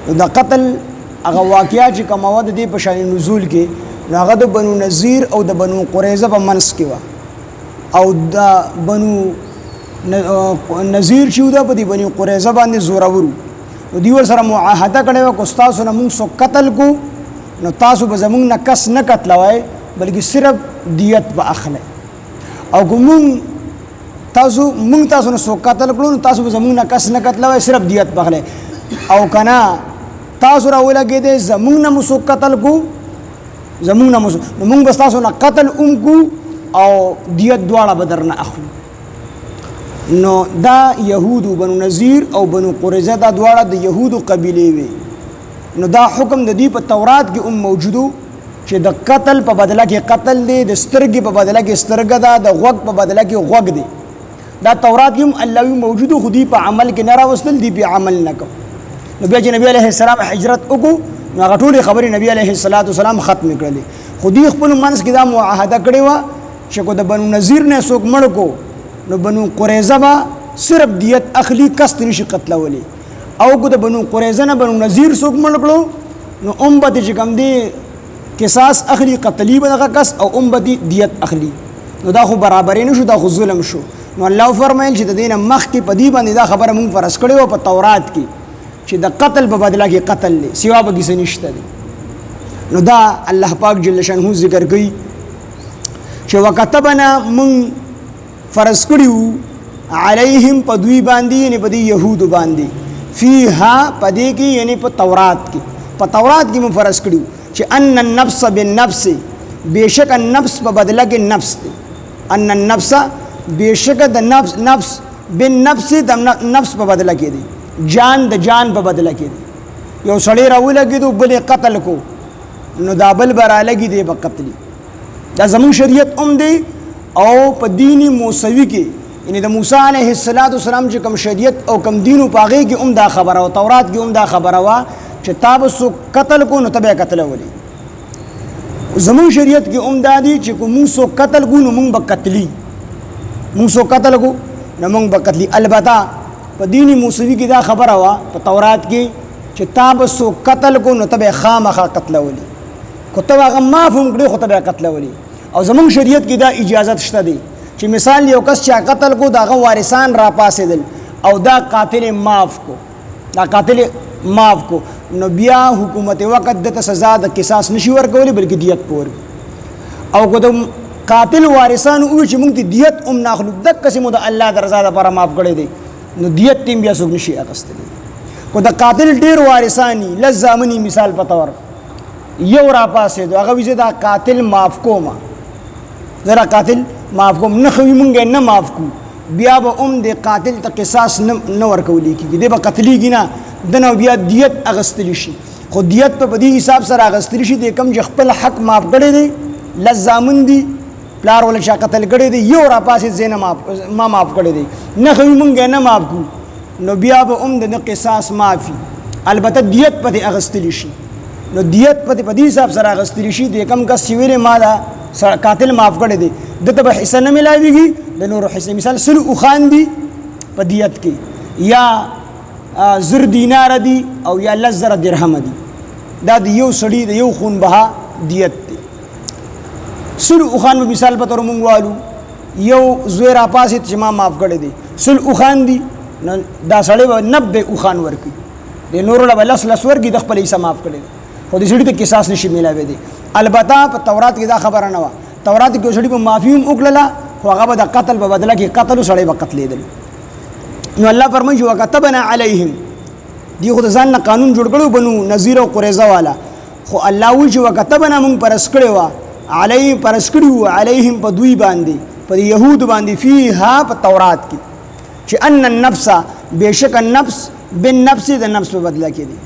د قتل هغه واقعیا چې کومه وه د دې په شان نزول کې نو هغه د بنو نذیر او د بنو قریظه په منځ کې وه او د بنو نذیر چې و ده په دې بنو قریظه باندې زورور نو دوی ورسره معاهده کړې وه که ستاسو نه موږ څوک قتل کو نو تاسو به زموږ نه کس نه قتلوئ بلکې صرف دیت به اخلئ او که موږ تاسو نه څوک قتل کړو نو تاسو به زموږ نه کس نه قتلوئ صرف دیت به اخلئ او که نه تاسو راولګېدئ زموږ نه مو څوک قتل کو زموږ نه نو موږ به ستاسو نه قتل هم کو او دیت دواړه به درنه اخلو نو دا یهودو بنو نذیر او بنو قریظه دا دواړه د یهودو قبیلې وي نو دا حکم د دې په تورات کې هم موجودو چې د قتل په بدله کې قتل دی د سترګې په بدله کې سترګه ده د غوږ په بدله کې غوږ دی دا تورات کې هم الله موجودو خو دې په عمل کې نه راوستل دې په عمل نه کو نو بیا چې نبی علیه السلام هجرت وکړو نو هغه ټولې خبرې نبی علیه السلام ختم کړلې خو دې خپل منځ کې دا معاهده کړې وه چې کو د بنو نذیر نه څوک مړ کو نو بنو قریظه به صرف دیت اخلي کس نشي قتلولی او کو د بنو قریظه نه بنو نذیر څوک مړ کړو نو به چې کوم دی قصاص اخلي قتلی به دغه کس او به دیت اخلي نو دا خو برابرې نه شو دا خو ظلم شو نو الله فرمایل چې د دې نه مخکې په دې باندې دا خبره مونږ فرض کړې وه په تورات کې چې د قتل په بدله کې قتل دی سوا به کیسه نشته دی نو دا الله پاک جل شانه ذکر کوي چې وکتبنا مونږ فرض کړیو علیهم په دوی باندې یعنی په دې یهودو باندې فیها په دې کې یعنی په تورات کې مونږ فرض کړیو چې ان النفس بالنفس بیشک النفس په بدله کې نفس دی ان النفس بیشک د نفس بالنفس د نفس په بدله کې دی جان د جان په بدله کې دی یو سړی راولګېدو بل قتل کو نو دا بل به رالګي دی به قتلي دا زموږ شریعت هم دی او په دینی موسوي کې یعنی د موسی علیه السلام چې کوم شریعت او کوم دینو په هغې کې هم دا خبره وه تورات کې هم دا خبره وه چې تا به څوک قتل کو نو ته به یې قتلولی زموږ شریعت کې هم دا دی چې که موږ څوک قتل کو نو موږ به قتلي موږ څوک قتل کو نو موږ به قتلي البته په دینی موسوي کې دا خبره وه په تورات کې چې تا به څوک قتل کو نو ته به یې خامخا قتلولی که ته هغه معاف هم کړې خو ته به یې قتلولی او زموږ شریعت کې دا اجازت شته دی چې مثال یو کس چا قتل کو د هغه وارثان را پاسېدل او دا قاتل معاف کو نو بیا حکومت وقت دته سزا د قصاص نشي ورکولی بلکې دیت په ورکوي او که د قاتل وارثان ووایي چې موږ ته دیت هم ناخلو دقسې مو د الله د رضا دپاره معاف کړی دی نو دیت ټیم بیا څوک نشي اخیستلی که د قاتل ډېر وارثان وي لس زامن مثال په طور یو را پاسېدو هغه وایي زه دا قاتل معاف کوم نه خو مونږ نه معاف کو بیا به د قاتل ته قصاص نه ورکولی کېږي دی به قتلیږي نه دنه بیا دیت اخیستلی شي خو دیت په دې حساب سره اخیستلی شي دی کوم چې خپل حق معاف کړی دی لس زامن دي پلار ولا چا قتل کړی دی یو را پاسې زه نه ما معاف کړی دی نه خو مونږ نه معاف کو نو بیا به د قصاص معافي البته دیت په دې اخیستلی شي نو دیت په دې حساب سره اخیستلی شي دی کوم کس چې ویلې ما دا قاتل معاف کړی دی دته به حصه نه ملاویږي د نورو حصه مثال سل اوښان دي په دیت کې یا زر دینار دي او یا لس زره درهم دي دا د یو سړي د یو خون بها دیت دی سل اوښان به مثال په طور مونږ والو یو زوی را پاسېد چې ما معاف کړی دی سل اوښان دي نو دا سړی به 90 اوښان ورکوي د نورو له به لس ورکړي د خپل حصه معاف کړی خو د سړي ته قصاص نشي میلاوی البته په تورات کې دا خبره نه وه تورات کې سړي په معافي هم وکړله خو هغه به د قتل په بدله کې قتل سړی به قتلېدل نو الله فرمایي چې وکتبنا علیهم دی خو د ځان نه قانون جوړ کړو بنو نذیر او قریظه والا خو الله وایي چې وکتبنا مونږ فرض کړی وه علیهم په دوی باندې په یهود باندې فیها په تورات کې چې ان النفس بېشک النفس بالنفس د نفس په بدله کې دی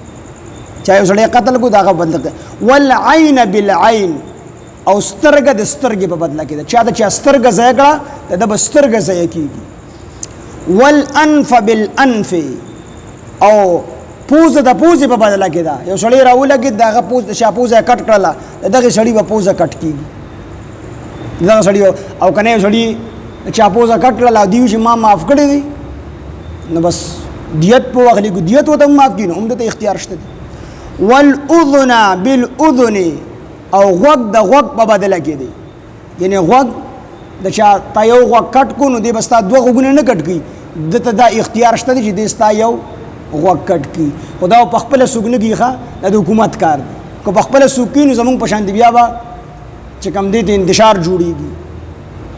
چا یو سړی قتل کو دا هغه بدله کوي والعین بالعین او سترګه د سترګې په بدله کې ده چا د چا سترګه ضایع کړه د به سترګه ضایع کېږي والانف بالانف او پوزه د پوزې په بدله کې ده یو سړی راولګېد د هغه پوز د چا پوزه یې کټ کړله د دغې سړي به پوزه کټ کېږي دغه سړي او که نه یو سړي د چا پوزه کټ کړله او دوی چې ما معاف کړی دی نو بس دیت په واخلي کو دیت ورته معاف کړي نو هم دته اختیار شته دی والاذن بالاذن او غوږ د غوږ په بدله کې دی یعنی غوږ د چا تا یو غوږ کټ کو نو دی بستا دوه غوږونه نه کټ کی دته دا اختیار شته چې د ستا یو غوږ کټ کی خدا په خپل سګنه کیخه د حکومت کار دی کو په خپل سګینو زمونږ په شان دی بیا با چې کم دی ته انتشار جوړیږي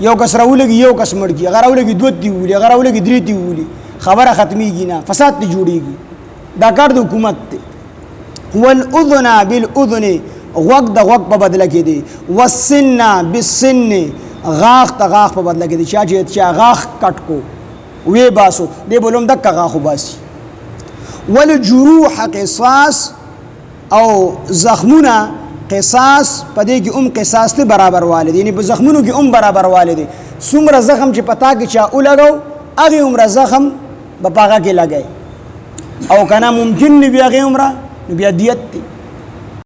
یو کس راولږي یو کس مړ کی هغه راولږي دوه دی ویلي هغه راولږي درې دی ویلي خبره ختميږي نه فساد ته جوړیږي دا کار د حکومت دی والاذن بالاذن غوږ د غوږ په بدله کې دی والسن بالسن غاخ ته غاخ په بدله کې دی چې غاخ کټ کو وی باسو دی بولم دک غاخ باسي والجروح قصاص او زخمونه قصاص پدې کې قصاص ته برابر والد یعنی په زخمونو کې برابر والد څومره زخم چې پتا کې چا ولګو هغه عمر زخم په پاغه کې لګای او کنه ممکن نه بیا هغه عمره نو بیا دیت